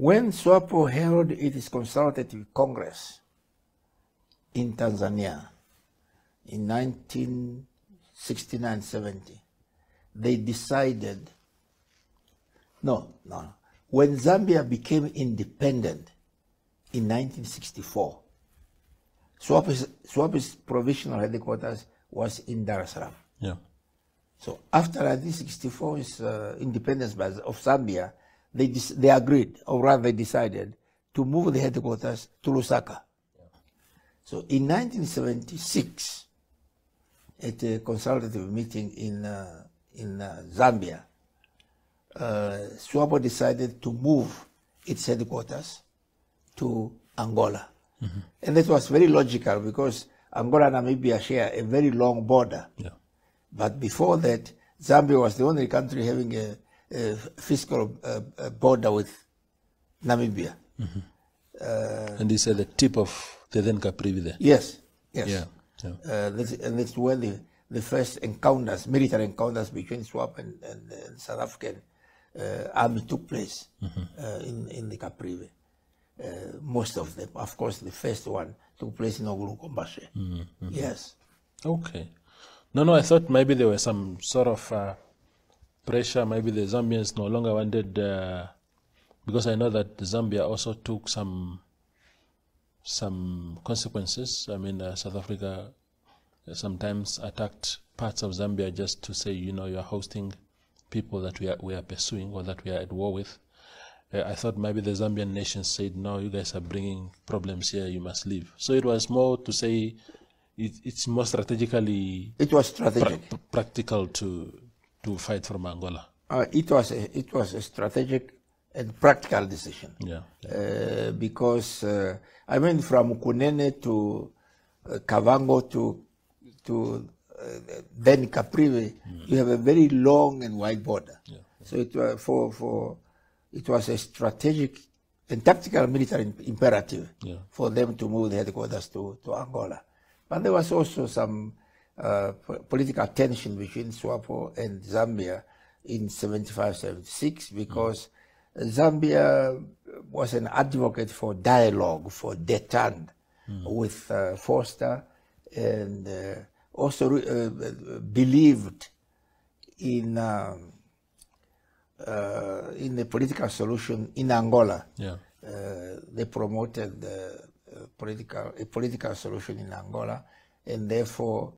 When SWAPO held its consultative congress in Tanzania in 1969-70, they decided, when Zambia became independent in 1964, SWAPO's provisional headquarters was in Dar es Salaam. Yeah. So after 1964's independence of Zambia, they agreed, or rather they decided, to move the headquarters to Lusaka. Yeah. So in 1976, at a consultative meeting in Zambia, SWAPO decided to move its headquarters to Angola. Mm-hmm. And that was very logical because Angola and Namibia share a very long border. Yeah. But before that, Zambia was the only country having a fiscal border with Namibia. Mm-hmm. And this is the tip of the then Caprivi there. Yes, yes. Yeah. Yeah. And that's where the first encounters, military encounters between SWAPO and South African army took place. Mm-hmm. In the Caprivi. Most of them. Of course, the first one took place in Ogulukombashe. Mm-hmm. Yes. Okay. No, I thought maybe there was some sort of pressure. Maybe the Zambians no longer wanted, because I know that Zambia also took some consequences. I mean, South Africa sometimes attacked parts of Zambia just to say, you're hosting people that we are pursuing or that we are at war with. I thought maybe the Zambian nation said, no, you guys are bringing problems here, you must leave. So it was more to say it's more strategically... It was strategic. Practical to fight from Angola. It was a strategic and practical decision. Yeah. Because, I mean, from Kunene to Kavango to then Caprivi, you have a very long and wide border. Yeah. So it was it was a strategic and tactical military imperative for them to move the headquarters to Angola. But there was also some political tension between SWAPO and Zambia in 75-76 because Zambia was an advocate for dialogue, for détente with Vorster, and also believed in the political solution in Angola. Yeah. They promoted a political solution in Angola, and therefore